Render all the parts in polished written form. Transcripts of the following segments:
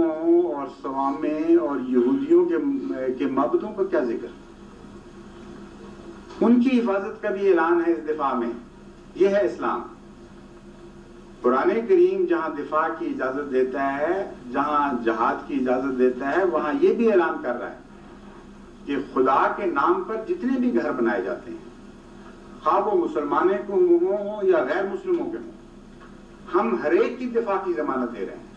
جنگوں اور صوامع اور یہودیوں کے مابدوں کا کیا ذکر؟ ان کی حفاظت کا بھی اعلان ہے اس دفاع میں. یہ ہے اسلام. قرآن کریم جہاں دفاع کی اجازت دیتا ہے، جہاں جہاد کی اجازت دیتا ہے، وہاں یہ بھی اعلان کر رہا ہے کہ خدا کے نام پر جتنے بھی گھر بنائے جاتے ہیں، خواہ وہ مسلمانوں کو ہوں یا غیر مسلموں کے ہوں، ہم ہر ایک کی دفاع کی ضمانت دے رہے ہیں.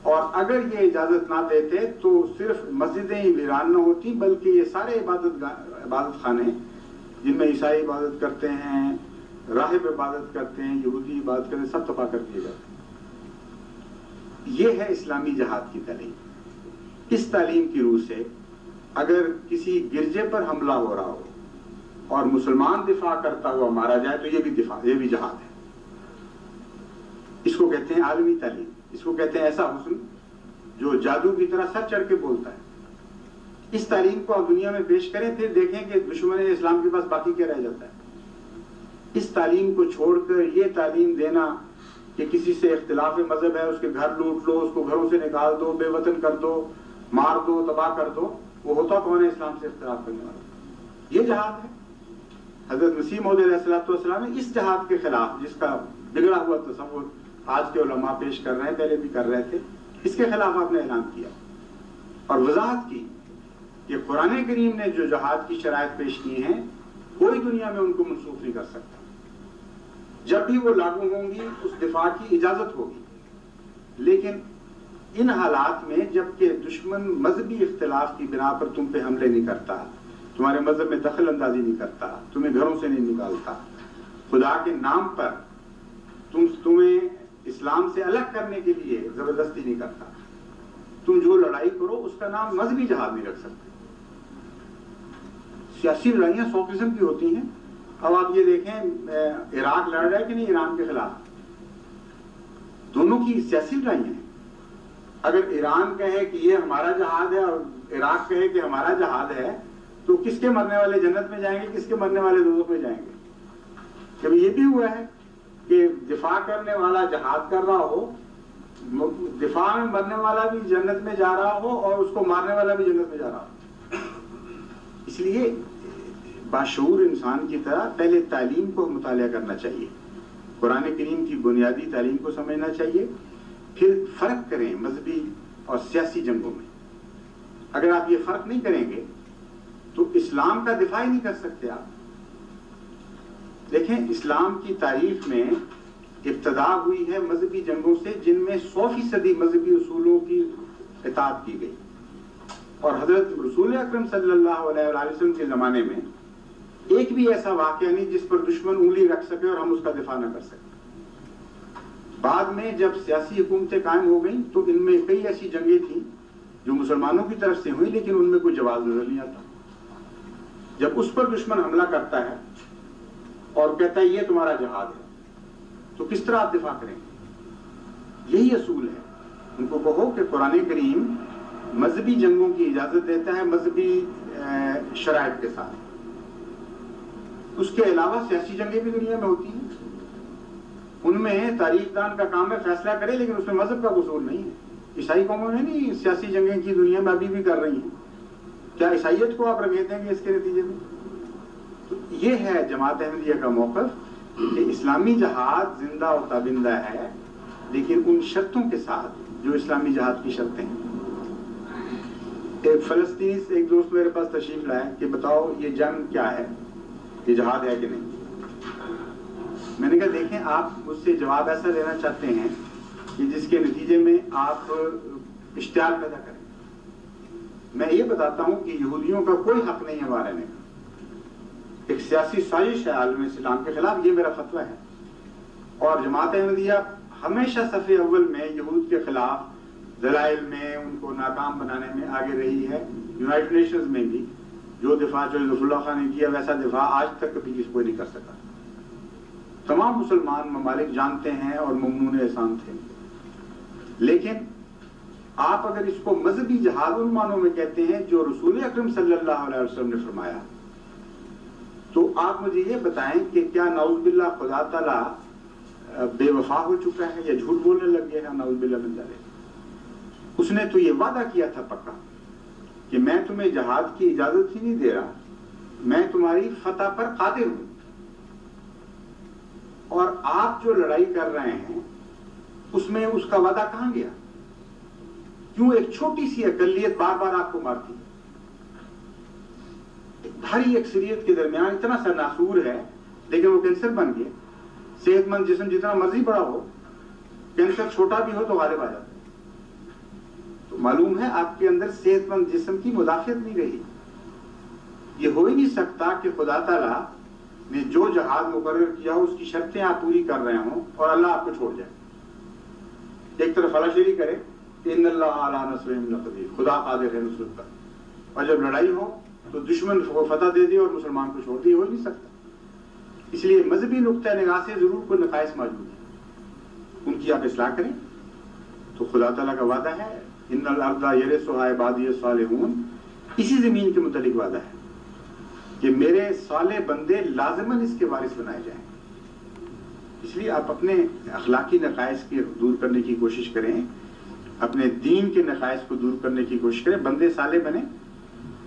اور اگر یہ اجازت نہ دیتے تو صرف مسجدیں ہی ویران نہ ہوتی، بلکہ یہ سارے عبادت خانے جن میں عیسائی عبادت کرتے ہیں، راہب عبادت کرتے ہیں، یہودی عبادت کرتے ہیں، سب تباہ کر دیے جاتے ہیں. یہ ہے اسلامی جہاد کی تعلیم. اس تعلیم کی روح سے اگر کسی گرجے پر حملہ ہو رہا ہو اور مسلمان دفاع کرتا ہوا مارا جائے تو یہ بھی جہاد ہے. اس کو کہتے ہیں عالمی تعلیم. اس کو کہتے ہیں ایسا حسن جو جادو کی طرح سر چڑھ کے بولتا ہے. اس تعلیم کو آپ دنیا میں پیش کریں، پھر دیکھیں کہ دشمن اسلام کے پاس باقی کیا رہ جاتا ہے. اس تعلیم کو چھوڑ کر یہ تعلیم دینا کہ کسی سے اختلاف مذہب ہے، اس کے گھر لوٹ لو، اس کو گھروں سے نکال دو، بے وطن کر دو، مار دو، تباہ کر دو، وہ ہوتا کون ہے اسلام سے اختلاف کرنے والا؟ یہ جہاد ہے. حضرت مسیح موعود علیہ السلام نے اس جہاد کے خلاف، جس کا بگڑا ہوا تصور آج کے علماء پیش کر رہے ہیں، پہلے بھی کر رہے تھے، اس کے خلاف آپ نے اعلان کیا اور وضاحت کی کہ قرآن کریم نے جو جہاد کی شرائط پیش کی ہیں کوئی دنیا میں ان کو منسوخ نہیں کر سکتا. جب بھی وہ لاگو ہوں گی اس دفاع کی اجازت ہوگی. لیکن ان حالات میں جب کہ دشمن مذہبی اختلاف کی بنا پر تم پہ حملے نہیں کرتا، تمہارے مذہب میں دخل اندازی نہیں کرتا، تمہیں گھروں سے نہیں نکالتا، خدا کے نام پر تمہیں اسلام سے الگ کرنے کے لیے زبردستی نہیں کرتا، تم جو لڑائی کرو اس کا نام مذہبی جہاد نہیں رکھ سکتے. سیاسی لڑائیاں 100 قسم کی ہوتی ہیں. اب آپ یہ دیکھیں عراق لڑ رہا ہے کہ نہیں ایران کے خلاف؟ دونوں کی سیاسی لڑائیاں ہیں. اگر ایران کہے کہ یہ ہمارا جہاد ہے اور عراق کہے کہ ہمارا جہاد ہے تو کس کے مرنے والے جنت میں جائیں گے، کس کے مرنے والے دوزخ میں جائیں گے؟ کبھی یہ بھی ہوا ہے کہ دفاع کرنے والا جہاد کر رہا ہو، دفاع میں مرنے والا بھی جنت میں جا رہا ہو اور اس کو مارنے والا بھی جنت میں جا رہا ہو؟ اس لیے باشعور انسان کی طرح پہلے تعلیم کو مطالعہ کرنا چاہیے، قرآن کریم کی بنیادی تعلیم کو سمجھنا چاہیے، پھر فرق کریں مذہبی اور سیاسی جنگوں میں. اگر آپ یہ فرق نہیں کریں گے تو اسلام کا دفاع ہی نہیں کر سکتے آپ. دیکھیں اسلام کی تاریخ میں ابتدا ہوئی ہے مذہبی جنگوں سے جن میں 100% مذہبی اصولوں کی اطاعت کی گئی. اور حضرت رسول اکرم صلی اللہ علیہ وآلہ وسلم کے زمانے میں ایک بھی ایسا واقعہ نہیں جس پر دشمن انگلی رکھ سکے اور ہم اس کا دفاع نہ کر سکیں. بعد میں جب سیاسی حکومتیں قائم ہو گئیں تو ان میں کئی ایسی جنگیں تھیں جو مسلمانوں کی طرف سے ہوئی لیکن ان میں کوئی جواز نظر نہیں آتا. جب اس پر دشمن حملہ کرتا ہے اور کہتا ہے یہ تمہارا جہاد ہے تو کس طرح آپ دفاع کریں گے؟ یہی اصول ہے. ان کو کہو کہ قرآن کریم مذہبی جنگوں کی اجازت دیتا ہے مذہبی شرائط کے ساتھ. اس کے علاوہ سیاسی جنگیں بھی دنیا میں ہوتی ہیں، ان میں تاریخ دان کا کام ہے فیصلہ کرے لیکن اس میں مذہب کا قصور نہیں ہے. عیسائی قوموں نے نہیں سیاسی جنگیں کی، دنیا میں ابھی بھی کر رہی ہیں. کیا عیسائیت کو آپ رنگیت دیں گے اس کے نتیجے میں؟ تو یہ ہے جماعت احمدیہ کا موقف کہ اسلامی جہاد زندہ اور تابندہ ہے لیکن ان شرطوں کے ساتھ جو اسلامی جہاد کی شرطیں ہیں. ایک فلسطینی سے ایک دوست میرے پاس تشریف لائے کہ بتاؤ یہ جنگ کیا ہے، یہ جہاد ہے کہ نہیں؟ میں نے کہا دیکھیں آپ مجھ سے جواب ایسا لینا چاہتے ہیں کہ جس کے نتیجے میں آپ اشتعال پیدا کریں. میں یہ بتاتا ہوں کہ یہودیوں کا کوئی حق نہیں ہے مارنے کا. ایک سیاسی سازش ہے عالم اسلام کے خلاف، یہ میرا فتویٰ ہے. اور جماعت احمدیہ ہمیشہ صف اول میں یہود کے خلاف دلائل میں ان کو ناکام بنانے میں آگے رہی ہے. یونائٹڈ نیشنز میں بھی جو دفاع جو ظفر اللہ خان نے کیا ویسا دفاع آج تک کبھی کوئی نہیں کر سکا. تمام مسلمان ممالک جانتے ہیں اور ممنون احسان تھے. لیکن آپ اگر اس کو مذہبی جہاد ان معنوں میں کہتے ہیں جو رسول اکرم صلی اللہ علیہ وسلم نے فرمایا تو آپ مجھے یہ بتائیں کہ کیا نعوذ باللہ خدا تعالیٰ بے وفا ہو چکا ہے یا جھوٹ بولنے لگ گیا ہے؟ نعوذ باللہ من ذالک. اس نے تو یہ وعدہ کیا تھا پکا کہ میں تمہیں جہاد کی اجازت ہی نہیں دے رہا، میں تمہاری فتح پر قادر ہوں، اور آپ جو لڑائی کر رہے ہیں اس میں اس کا وعدہ کہاں گیا؟ کیوں ایک چھوٹی سی اقلیت بار بار آپ کو مارتی؟ بھاری اکثریت کے درمیان اتنا سا ناسور ہے، لیکن وہ کینسر بن گیا۔ صحت مند جسم جتنا مرضی بڑا ہو، کینسر چھوٹا بھی ہو تو غالب آ جاتا ہے۔ تو معلوم ہے آپ کے اندر صحت مند جسم کی مدافعت نہیں رہی۔ یہ ہو ہی نہیں سکتا کہ خدا تعالیٰ نے جو جہاد مقرر کیا اس کی شرطیں آپ پوری کر رہے ہوں اور اللہ آپ کو چھوڑ جائے۔ ایک طرف اللہ شیری کرے کہ ان اللہ علی نصرہم لقدیر، خدا قادر ہے نصرت پر، اور جب لڑائی ہو تو دشمن کو فتح دے دے اور مسلمان کو چھوڑ دے، ہو ہی نہیں سکتا۔ اس لیے مذہبی نقطہ نگاہ سے ضرور کوئی نقائص موجود ہے، ان کی آپ اصلاح کریں۔ تو خدا تعالیٰ کا وعدہ ہے ان الارض یرثها عبادی الصالحون، اسی زمین کے متعلق وعدہ ہے کہ میرے صالح بندے لازماً اس کے وارث بنائے جائیں۔ اس لیے آپ اپنے اخلاقی نقائص کی دور کرنے کی کوشش کریں، اپنے دین کے نقائص کو دور کرنے کی کوشش کریں، بندے صالح بنیں،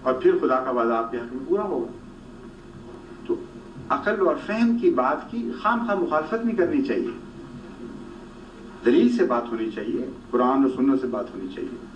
اور پھر خدا کا وعدہ آپ کے حق میں پورا ہوگا۔ تو عقل اور فہم کی بات کی خام خواہ مخالفت نہیں کرنی چاہیے، دلیل سے بات ہونی چاہیے، قرآن و سنت سے بات ہونی چاہیے۔